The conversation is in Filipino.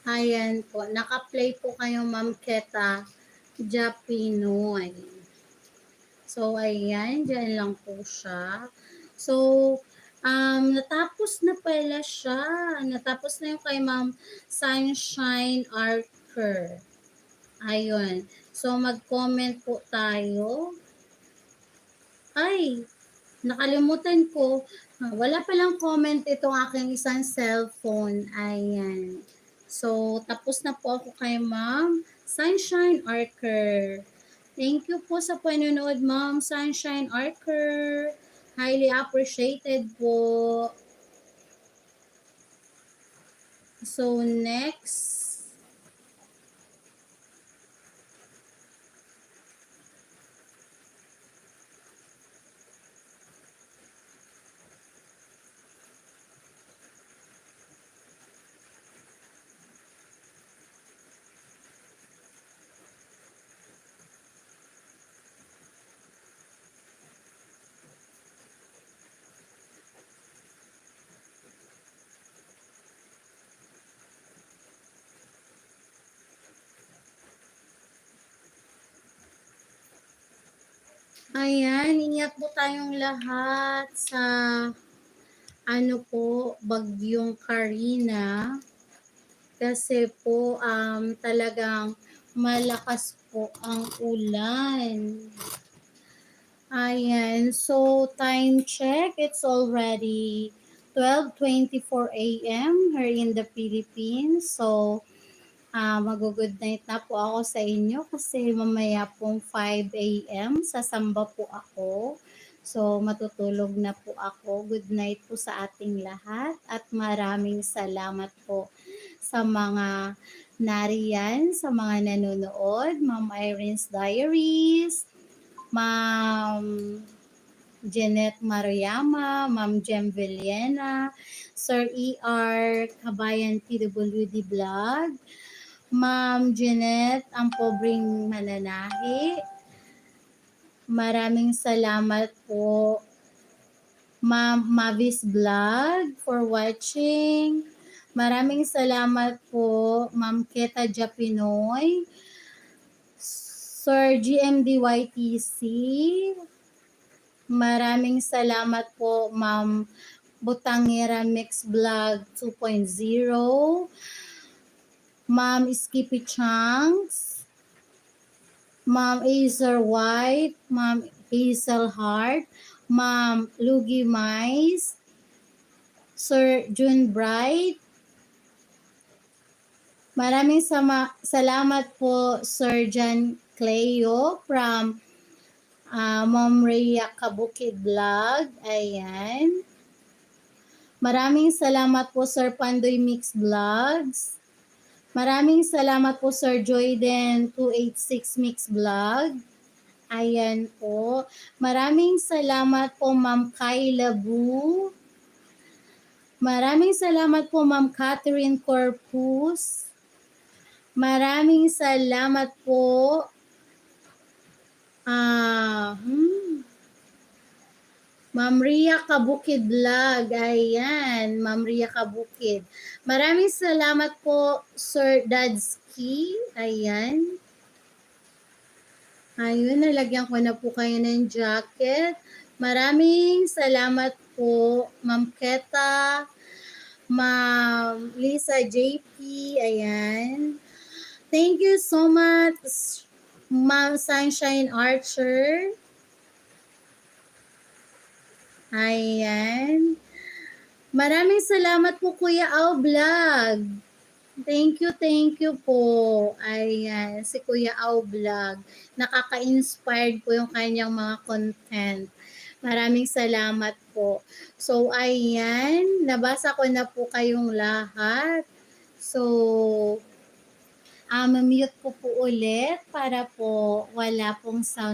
Ayan po, naka-play po kayo Ma'am Keta Japinoy. So, ayan, dyan lang po siya. So, natapos na pala siya. Natapos na yung kay Ma'am Sunshine Archer. Ayun. So, mag-comment po tayo. Ay, nakalimutan ko. Wala palang comment itong aking isang cellphone. Ayan. So, tapos na po ako kay Ma'am Sunshine Archer. Thank you po sa panonood, Ma'am Sunshine Archer. Highly appreciated po. So, next. Ayan, ingat po tayong lahat sa bagyong Karina. Kasi po talagang malakas po ang ulan. Ayan, so time check, it's already 12:24 a.m. here in the Philippines. So, mag-good night na po ako sa inyo kasi mamaya pong 5 a.m. sasamba po ako. So, matutulog na po ako. Good night po sa ating lahat at maraming salamat po sa mga nariyan, sa mga nanonood, Ma'am Irene's Diaries, Ma'am Jeanette Maruyama, Ma'am Jem Villena, Sir E.R. Kabayan PWD Vlog, Ma'am Jeanette, ang pobreng mananahi. Maraming salamat po, Ma'am Mavis Vlog, for watching. Maraming salamat po, Ma'am Keta Japinoy, Sir GMDYTC. Maraming salamat po, Ma'am Butangira Mix Vlog 2.0, Ma'am Skippy Changs, Ma'am Azer White, Ma'am Hazel Hart, Ma'am Lugi Mais, Sir June Bright. Maraming salamat po, Sir John Cleo from Ma'am Rhea Kabukid Vlog. Ayan. Maraming salamat po, Sir Pandoy Mix Vlogs. Maraming salamat po, Sir Joyden 286 Mix Vlog. Ayan po. Maraming salamat po, Ma'am Kyla Bu. Maraming salamat po, Ma'am Catherine Corpus. Maraming salamat po, Ma'am Ria Kabukid Vlog. Ayan, Ma'am Ria Kabukid. Maraming salamat po, Sir Dadski. Ayan. Ayun, nalagyan ko na po kayo ng jacket. Maraming salamat po, Ma'am Keta, Ma'am Lisa JP. Ayan. Thank you so much, Ma'am Sunshine Archer. Ayan. Maraming salamat po, Kuya Au Vlog. Thank you po. Ayan, si Kuya Au Vlog. Nakaka-inspired po yung kanyang mga content. Maraming salamat po. So, ayan, nabasa ko na po kayong lahat. So, mamute ko po ulit para po wala pong sound.